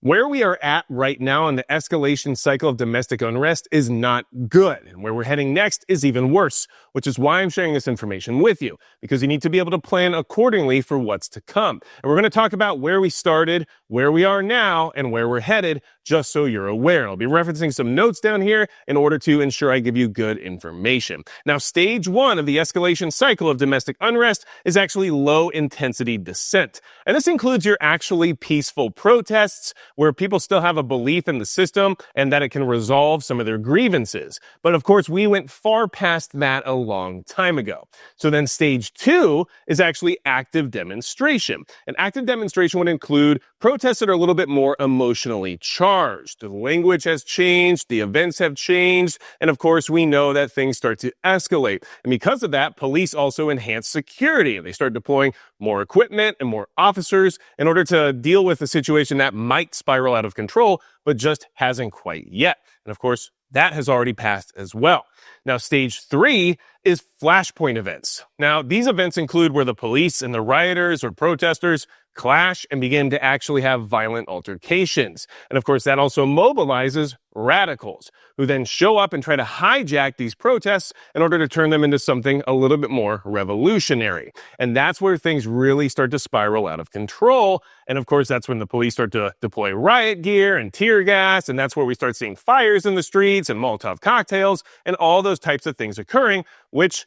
Where we are at right now in the escalation cycle of domestic unrest is not good. And where we're heading next is even worse, which is why I'm sharing this information with you, because you need to be able to plan accordingly for what's to come. And we're going to talk about where we started, where we are now, and where we're headed, just so you're aware. I'll be referencing some notes down here in order to ensure I give you good information. Now, stage 1 of the escalation cycle of domestic unrest is actually low intensity dissent. And this includes your actually peaceful protests, where people still have a belief in the system and that it can resolve some of their grievances. But of course, we went far past that a long time ago. So then stage 2 is actually active demonstration. And active demonstration would include protests that are a little bit more emotionally charged. The language has changed, the events have changed, and of course, we know that things start to escalate. And because of that, police also enhance security. They start deploying more equipment and more officers in order to deal with a situation that might spiral out of control, but just hasn't quite yet. And of course, that has already passed as well. Now, stage 3 is flashpoint events. Now, these events include where the police and the rioters or protesters clash and begin to actually have violent altercations. And of course, that also mobilizes radicals who then show up and try to hijack these protests in order to turn them into something a little bit more revolutionary. And that's where things really start to spiral out of control. And of course, that's when the police start to deploy riot gear and tear gas. And that's where we start seeing fires in the streets and Molotov cocktails and all those types of things occurring, which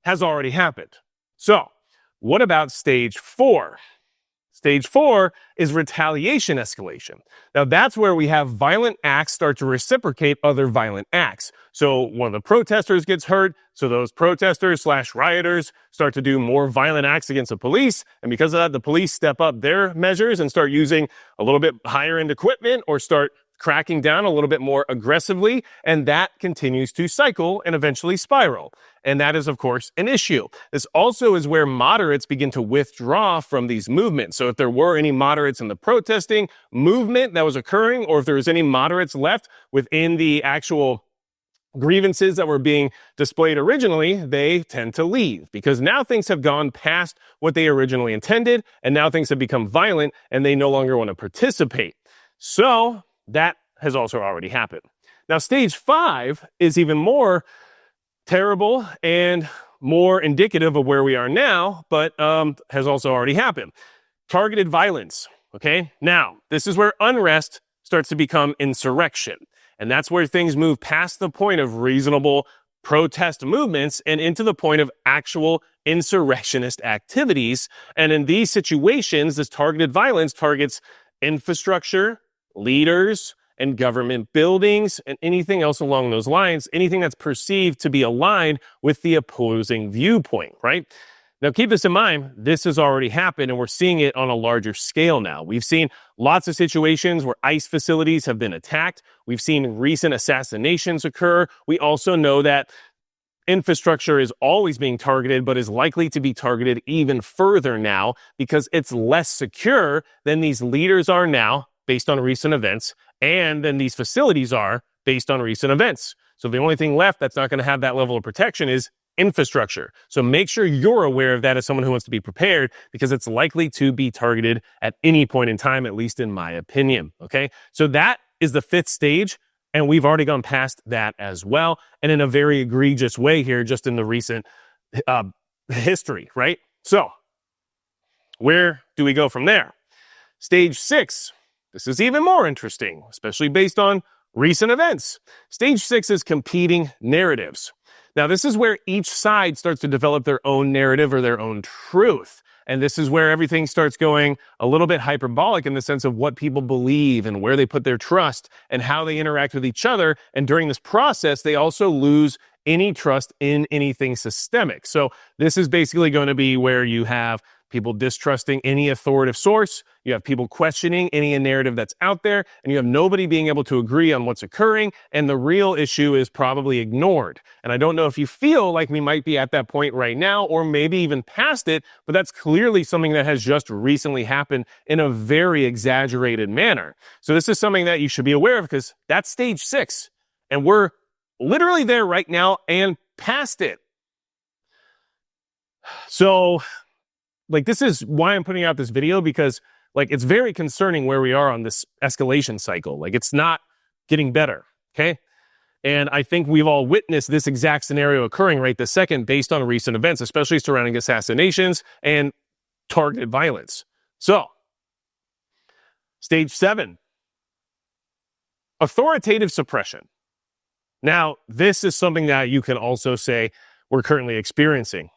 has already happened. So what about stage 4? Stage 4 is retaliation escalation. Now, that's where we have violent acts start to reciprocate other violent acts. So one of the protesters gets hurt, so those protesters / rioters start to do more violent acts against the police. And because of that, the police step up their measures and start using a little bit higher end equipment or start cracking down a little bit more aggressively, and that continues to cycle and eventually spiral. And that is, of course, an issue. This also is where moderates begin to withdraw from these movements. So if there were any moderates in the protesting movement that was occurring, or if there was any moderates left within the actual grievances that were being displayed originally, they tend to leave because now things have gone past what they originally intended, and now things have become violent and they no longer want to participate. So that has also already happened. Now, stage 5 is even more terrible and more indicative of where we are now, but has also already happened. Targeted violence, okay? Now, this is where unrest starts to become insurrection. And that's where things move past the point of reasonable protest movements and into the point of actual insurrectionist activities. And in these situations, this targeted violence targets infrastructure, leaders, and government buildings, and anything else along those lines, anything that's perceived to be aligned with the opposing viewpoint, right? Now, keep this in mind, this has already happened, and we're seeing it on a larger scale now. We've seen lots of situations where ICE facilities have been attacked. We've seen recent assassinations occur. We also know that infrastructure is always being targeted, but is likely to be targeted even further now because it's less secure than these leaders are now, based on recent events, and then these facilities are based on recent events. So the only thing left that's not going to have that level of protection is infrastructure. So make sure you're aware of that as someone who wants to be prepared, because it's likely to be targeted at any point in time, at least in my opinion. Okay. So that is the 5th stage, and we've already gone past that as well. And in a very egregious way here, just in the recent history, right? So where do we go from there? Stage 6. This is even more interesting, especially based on recent events. Stage 6 is competing narratives. Now, this is where each side starts to develop their own narrative or their own truth. And this is where everything starts going a little bit hyperbolic in the sense of what people believe and where they put their trust and how they interact with each other. And during this process, they also lose any trust in anything systemic. So this is basically going to be where you have people distrusting any authoritative source, you have people questioning any narrative that's out there, and you have nobody being able to agree on what's occurring, and the real issue is probably ignored. And I don't know if you feel like we might be at that point right now, or maybe even past it, but that's clearly something that has just recently happened in a very exaggerated manner. So this is something that you should be aware of, because that's stage 6, and we're literally there right now and past it. So, this is why I'm putting out this video, because Like, it's very concerning where we are on this escalation cycle. Like, it's not getting better, okay? And I think we've all witnessed this exact scenario occurring right this second based on recent events, especially surrounding assassinations and targeted violence. So, stage 7, authoritative suppression. Now, this is something that you can also say we're currently experiencing,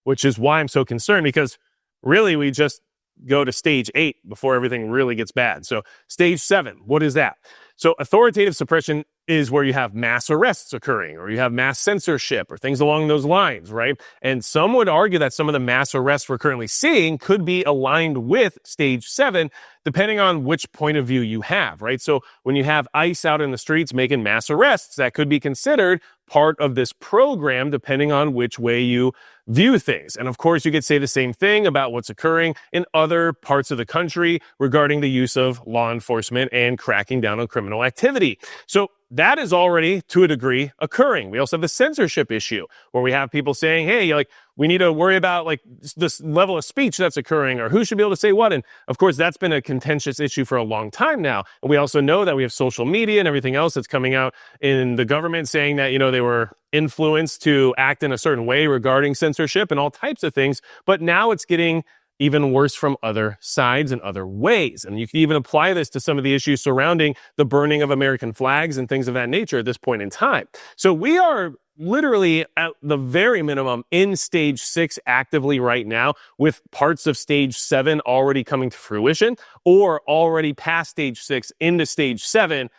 which is why I'm so concerned, because really we just go to stage 8 before everything really gets bad. So stage 7, what is that? So authoritative suppression is where you have mass arrests occurring, or you have mass censorship, or things along those lines, right? And some would argue that some of the mass arrests we're currently seeing could be aligned with stage 7, depending on which point of view you have, right? So when you have ICE out in the streets making mass arrests, that could be considered part of this program, depending on which way you view things. And of course, you could say the same thing about what's occurring in other parts of the country regarding the use of law enforcement and cracking down on criminal activity. So that is already, to a degree, occurring. We also have the censorship issue, where we have people saying, hey, like, we need to worry about like this level of speech that's occurring, or who should be able to say what. And of course, that's been a contentious issue for a long time now. And we also know that we have social media and everything else that's coming out in the government saying that, they were influenced to act in a certain way regarding censorship and all types of things. But now it's getting even worse from other sides and other ways. And you can even apply this to some of the issues surrounding the burning of American flags and things of that nature at this point in time. So we are literally at the very minimum in stage 6 actively right now, with parts of stage 7 already coming to fruition, or already past stage 6 into stage 7.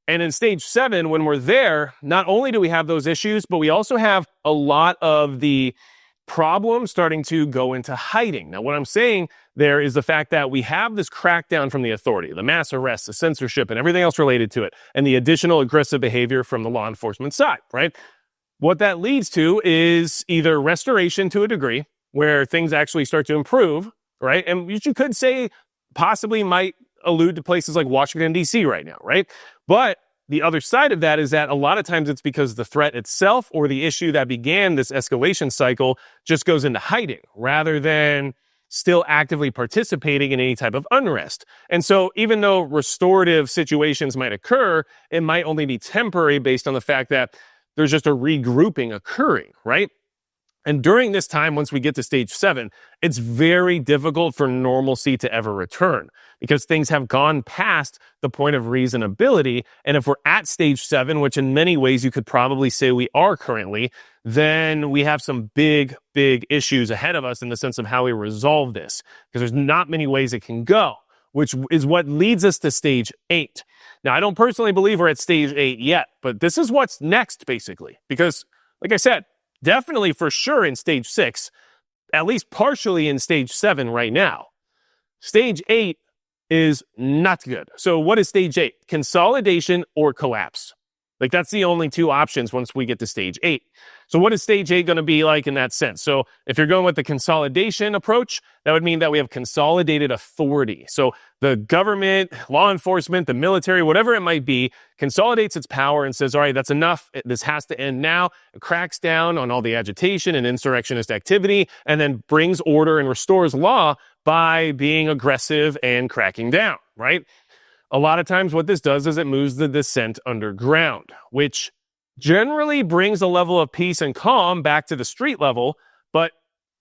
And in stage 7, when we're there, not only do we have those issues, but we also have a lot of the problem starting to go into hiding. Now, what I'm saying there is the fact that we have this crackdown from the authority, the mass arrests, the censorship, and everything else related to it, and the additional aggressive behavior from the law enforcement side, right? What that leads to is either restoration to a degree, where things actually start to improve, right? And you could say possibly might allude to places like Washington, D.C. right now, right? But the other side of that is that a lot of times it's because the threat itself or the issue that began this escalation cycle just goes into hiding rather than still actively participating in any type of unrest. And so even though restorative situations might occur, it might only be temporary based on the fact that there's just a regrouping occurring, right? And during this time, once we get to stage 7, it's very difficult for normalcy to ever return because things have gone past the point of reasonability. And if we're at stage 7, which in many ways you could probably say we are currently, then we have some big, big issues ahead of us in the sense of how we resolve this, because there's not many ways it can go, which is what leads us to stage 8. Now, I don't personally believe we're at stage 8 yet, but this is what's next, basically, because, like I said, definitely for sure in stage 6, at least partially in stage 7 right now. Stage 8 is not good. So what is stage 8? Consolidation or collapse. Like, that's the only two options once we get to stage 8. So what is stage 8 going to be like in that sense? So if you're going with the consolidation approach, that would mean that we have consolidated authority. So the government, law enforcement, the military, whatever it might be, consolidates its power and says, all right, that's enough. This has to end now. It cracks down on all the agitation and insurrectionist activity, and then brings order and restores law by being aggressive and cracking down, right? A lot of times what this does is it moves the dissent underground, which generally brings a level of peace and calm back to the street level, but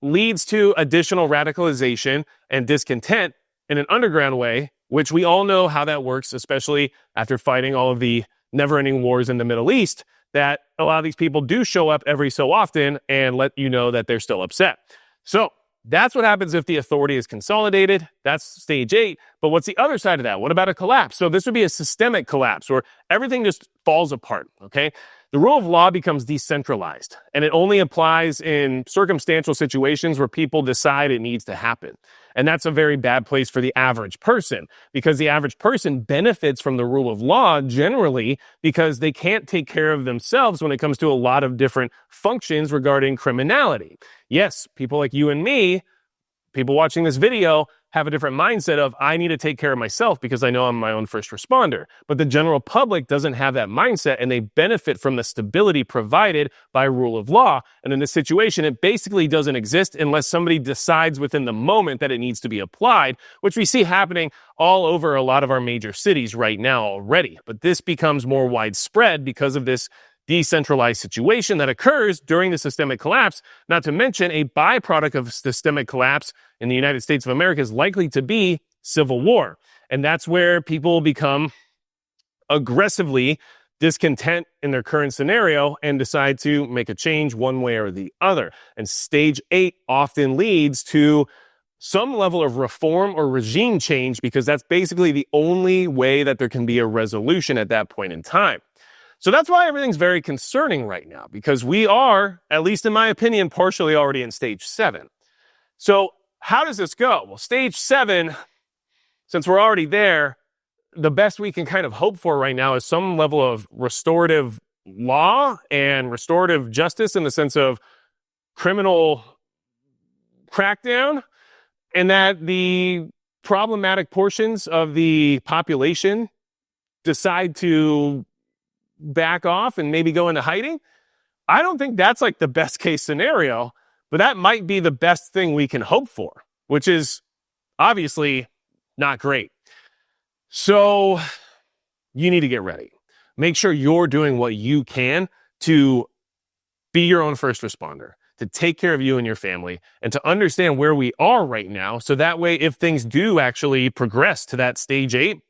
leads to additional radicalization and discontent in an underground way, which we all know how that works, especially after fighting all of the never-ending wars in the Middle East, that a lot of these people do show up every so often and let you know that they're still upset. So that's what happens if the authority is consolidated. That's stage 8. But what's the other side of that? What about a collapse? So this would be a systemic collapse where everything just falls apart, okay? The rule of law becomes decentralized, and it only applies in circumstantial situations where people decide it needs to happen. And that's a very bad place for the average person, because the average person benefits from the rule of law generally because they can't take care of themselves when it comes to a lot of different functions regarding criminality. Yes, people like you and me, people watching this video, have a different mindset of, I need to take care of myself because I know I'm my own first responder. But the general public doesn't have that mindset, and they benefit from the stability provided by rule of law. And in this situation, it basically doesn't exist unless somebody decides within the moment that it needs to be applied, which we see happening all over a lot of our major cities right now already. But this becomes more widespread because of this decentralized situation that occurs during the systemic collapse, not to mention a byproduct of systemic collapse in the United States of America is likely to be civil war. And that's where people become aggressively discontent in their current scenario and decide to make a change one way or the other. And stage 8 often leads to some level of reform or regime change because that's basically the only way that there can be a resolution at that point in time. So that's why everything's very concerning right now, because we are, at least in my opinion, partially already in stage 7. So how does this go? Well, stage 7, since we're already there, the best we can kind of hope for right now is some level of restorative law and restorative justice in the sense of criminal crackdown, and that the problematic portions of the population decide to back off and maybe go into hiding. I don't think that's like the best case scenario, but that might be the best thing we can hope for, which is obviously not great. So you need to get ready. Make sure you're doing what you can to be your own first responder, to take care of you and your family, and to understand where we are right now. So that way, if things do actually progress to that stage 8,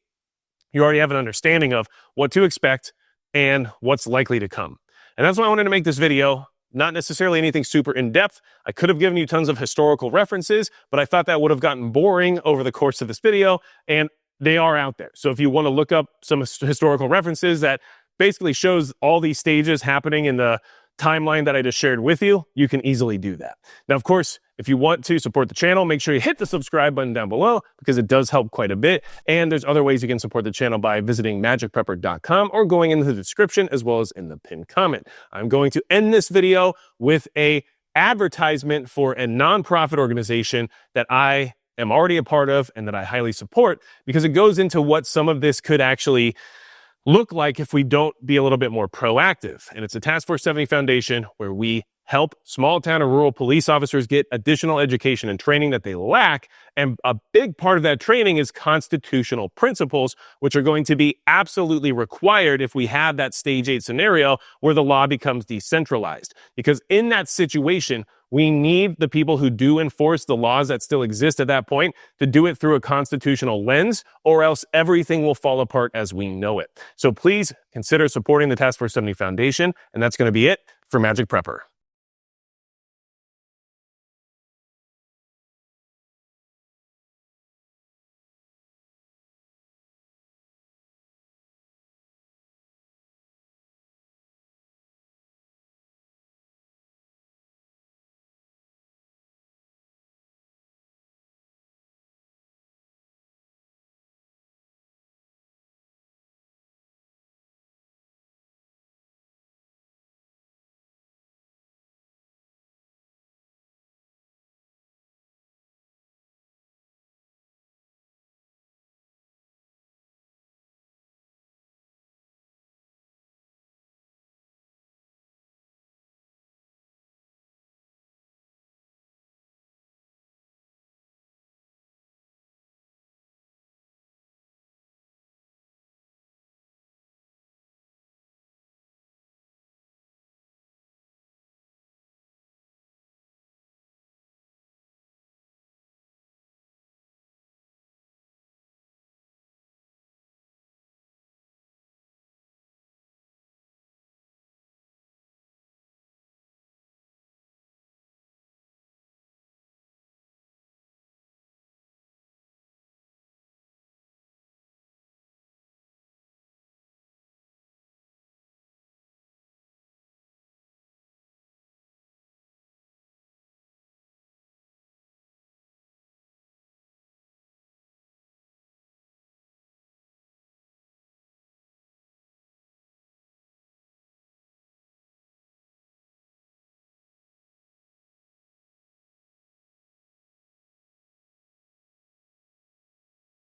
you already have an understanding of what to expect and what's likely to come. And that's why I wanted to make this video. Not necessarily anything super in-depth. I could have given you tons of historical references, but I thought that would have gotten boring over the course of this video, and they are out there. So if you want to look up some historical references that basically shows all these stages happening in the timeline that I just shared with you, you can easily do that. Now, of course, if you want to support the channel, make sure you hit the subscribe button down below because it does help quite a bit. And there's other ways you can support the channel by visiting magicprepper.com or going into the description as well as in the pinned comment. I'm going to end this video with a advertisement for a nonprofit organization that I am already a part of and that I highly support because it goes into what some of this could actually look like if we don't be a little bit more proactive. And it's a Task Force 70 Foundation where we help small town and rural police officers get additional education and training that they lack. And a big part of that training is constitutional principles, which are going to be absolutely required if we have that stage 8 scenario where the law becomes decentralized. Because in that situation, we need the people who do enforce the laws that still exist at that point to do it through a constitutional lens, or else everything will fall apart as we know it. So please consider supporting the Task Force 70 Foundation, and that's going to be it for Magic Prepper.